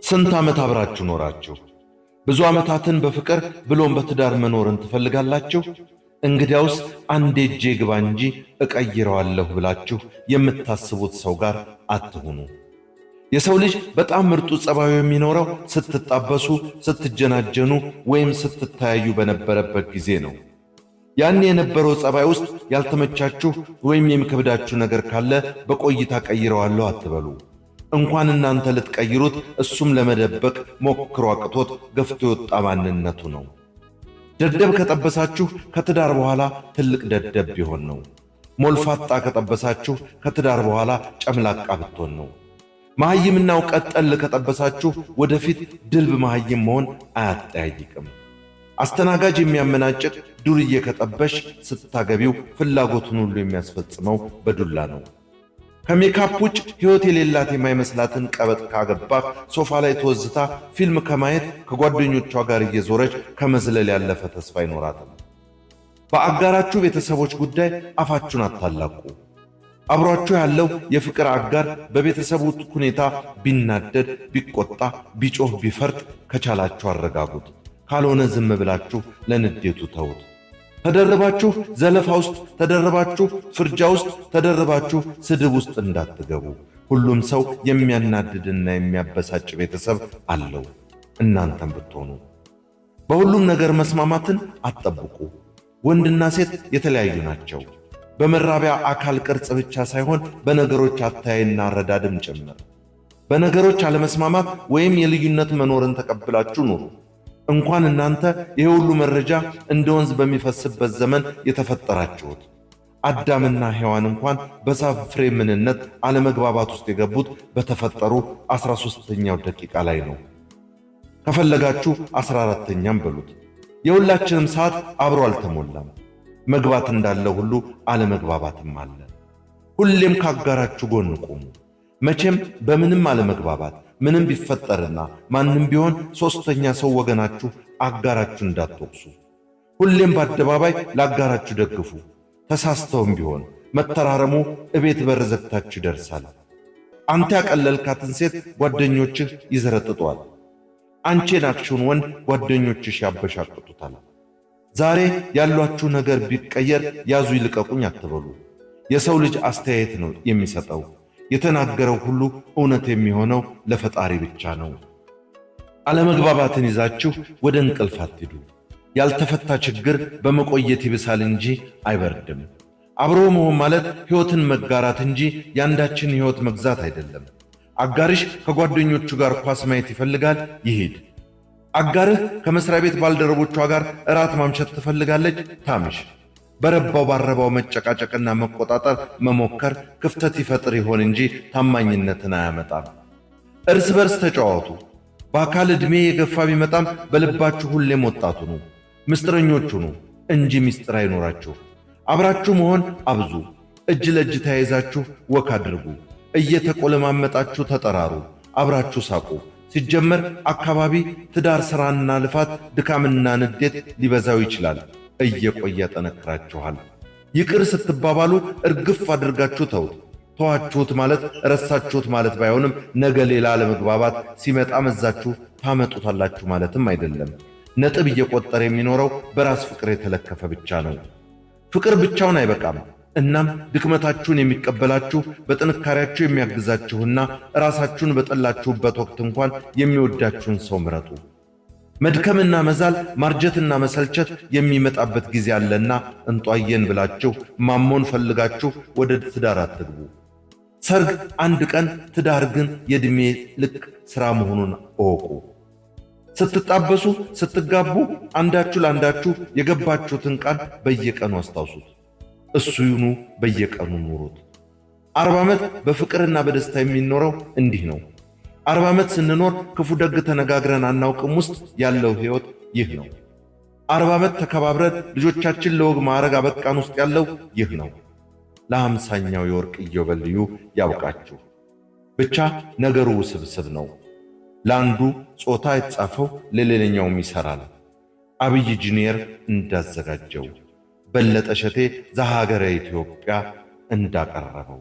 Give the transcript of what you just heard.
ስንት ዓመት አብራችሁ ኖራችሁ? ብዙ ዓመታትን በፍቅር ብሎም በትዳር መኖርን ትፈልጋላችሁ? እንግዲያውስ አንዴ እጄ ግባ እንጂ እቀይረዋለሁ ብላችሁ የምታስቡት ሰው ጋር አትሁኑ። የሰው ልጅ በጣም ምርጡ ጸባዩ የሚኖረው ስትጣበሱ፣ ስትጀናጀኑ ወይም ስትተያዩ በነበረበት ጊዜ ነው። ያን የነበረው ጸባይ ውስጥ ያልተመቻችሁ ወይም የሚከብዳችሁ ነገር ካለ በቆይታ ቀይረዋለሁ አትበሉ። እንኳን እናንተ ልትቀይሩት እሱም ለመደበቅ ሞክሮ አቅቶት ገፍቶ የወጣ ማንነቱ ነው። ደደብ ከጠበሳችሁ ከትዳር በኋላ ትልቅ ደደብ ቢሆን ነው። ሞልፋጣ ከጠበሳችሁ ከትዳር በኋላ ጨምላቃ ብትሆን ነው። መሐይምና እውቀት ጠል ከጠበሳችሁ ወደፊት ድልብ መሐይም መሆን አያጠያይቅም። አስተናጋጅ የሚያመናጭቅ ዱርዬ ከጠበሽ ስታገቢው ፍላጎቱን ሁሉ የሚያስፈጽመው በዱላ ነው። ከሜካፕ ውጭ ሕይወት የሌላት የማይመስላትን ቀበጥ ካገባህ ሶፋ ላይ ተወዝታ ፊልም ከማየት ከጓደኞቿ ጋር እየዞረች ከመዝለል ያለፈ ተስፋ አይኖራትም። በአጋራችሁ ቤተሰቦች ጉዳይ አፋችሁን አታላቁ። አብሯችሁ ያለው የፍቅር አጋር በቤተሰቡ ሁኔታ ቢናደድ፣ ቢቆጣ፣ ቢጮህ፣ ቢፈርጥ ከቻላችሁ አረጋጉት። ካልሆነ ዝም ብላችሁ ለንዴቱ ተውት። ተደረባችሁ ዘለፋ ውስጥ፣ ተደረባችሁ ፍርጃ ውስጥ፣ ተደረባችሁ ስድብ ውስጥ እንዳትገቡ። ሁሉም ሰው የሚያናድድና የሚያበሳጭ ቤተሰብ አለው፣ እናንተም ብትሆኑ። በሁሉም ነገር መስማማትን አትጠብቁ። ወንድና ሴት የተለያዩ ናቸው። በመራቢያ አካል ቅርጽ ብቻ ሳይሆን በነገሮች አታያይና አረዳድም ጭምር። በነገሮች አለመስማማት ወይም የልዩነት መኖርን ተቀብላችሁ ኑሩ። እንኳን እናንተ ይሄ ሁሉ መረጃ እንደ ወንዝ በሚፈስበት ዘመን የተፈጠራችሁት አዳምና ሔዋን እንኳን በዛፍ ፍሬ ምንነት አለመግባባት ውስጥ የገቡት በተፈጠሩ 13ኛው ደቂቃ ላይ ነው። ከፈለጋችሁ 14ኛም በሉት። የሁላችንም ሰዓት አብሮ አልተሞላም። መግባት እንዳለ ሁሉ አለመግባባትም አለ። ሁሌም ካጋራችሁ ጎን ቁሙ። መቼም በምንም አለመግባባት ምንም ቢፈጠርና ማንም ቢሆን ሦስተኛ ሰው ወገናችሁ አጋራችሁ እንዳትወቅሱ። ሁሌም በአደባባይ ለአጋራችሁ ደግፉ። ተሳስተውም ቢሆን መተራረሙ እቤት በር ዘግታችሁ ይደርሳል። አንተ ያቀለልካትን ሴት ጓደኞችህ ይዘረጥጧል። አንቺ የናቅሽውን ወንድ ጓደኞችሽ ያበሻቅጡታል። ዛሬ ያሏችሁ ነገር ቢቀየር ያዙ ይልቀቁኝ አትበሉ። የሰው ልጅ አስተያየት ነው የሚሰጠው። የተናገረው ሁሉ እውነት የሚሆነው ለፈጣሪ ብቻ ነው። አለመግባባትን ይዛችሁ ወደ እንቅልፍ አትሂዱ። ያልተፈታ ችግር በመቆየት ይብሳል እንጂ አይበርድም። አብሮ መሆን ማለት ሕይወትን መጋራት እንጂ ያንዳችን ሕይወት መግዛት አይደለም። አጋርሽ ከጓደኞቹ ጋር ኳስ ማየት ይፈልጋል፣ ይሄድ። አጋርህ ከመስሪያ ቤት ባልደረቦቿ ጋር እራት ማምሸት ትፈልጋለች፣ ታምሽ። በረባው ባረባው መጨቃጨቅና መቆጣጠር መሞከር ክፍተት ይፈጥር ይሆን እንጂ ታማኝነትን አያመጣም። እርስ በርስ ተጫዋቱ። በአካል ዕድሜ የገፋ ቢመጣም በልባችሁ ሁሌም ወጣቱ ነው። ምስጢረኞቹ ነው እንጂ ምስጢር አይኖራችሁ። አብራችሁ መሆን አብዙ። እጅ ለእጅ ተያይዛችሁ ወክ አድርጉ። እየተቆለማመጣችሁ ተጠራሩ። አብራችሁ ሳቁ። ሲጀመር አካባቢ ትዳር፣ ሥራና ልፋት፣ ድካምና ንዴት ሊበዛው ይችላል። እየቆየ ጠነክራችኋል። ይቅር ስትባባሉ እርግፍ አድርጋችሁ ተውት። ተዋችሁት ማለት ረሳችሁት ማለት ባይሆንም ነገ ሌላ ለመግባባት ሲመጣ መዛችሁ ታመጡታላችሁ ማለትም አይደለም። ነጥብ እየቆጠረ የሚኖረው በራስ ፍቅር የተለከፈ ብቻ ነው። ፍቅር ብቻውን አይበቃም። እናም ድክመታችሁን የሚቀበላችሁ በጥንካሬያችሁ የሚያግዛችሁና ራሳችሁን በጠላችሁበት ወቅት እንኳን የሚወዳችሁን ሰው ምረጡ። መድከምና መዛል፣ ማርጀትና መሰልቸት የሚመጣበት ጊዜ አለና እንጧየን ብላችሁ ማሞን ፈልጋችሁ ወደ ትዳር አትግቡ። ሰርግ አንድ ቀን፣ ትዳር ግን የዕድሜ ልክ ሥራ መሆኑን እወቁ። ስትጣበሱ፣ ስትጋቡ አንዳችሁ ለአንዳችሁ የገባችሁትን ቃል በየቀኑ አስታውሱት። እሱ ይኑ በየቀኑ ኑሩት። 40 ዓመት በፍቅርና በደስታ የሚኖረው እንዲህ ነው። 40 ዓመት ስንኖር ክፉ ደግ ተነጋግረን አናውቅም ውስጥ ያለው ሕይወት ይህ ነው። 40 ዓመት ተከባብረን ልጆቻችን ለወግ ማዕረግ አበቃን ውስጥ ያለው ይህ ነው። ለ50ኛው የወርቅ ኢዮቤልዩ ያውቃችሁ። ብቻ ነገሩ ውስብስብ ነው። ለአንዱ ጾታ የተጻፈው ለሌላኛውም ይሠራል። አብይ ኢንጂነር እንዳዘጋጀው፣ በለጠ ሸቴ ዘሀገረ ኢትዮጵያ እንዳቀረበው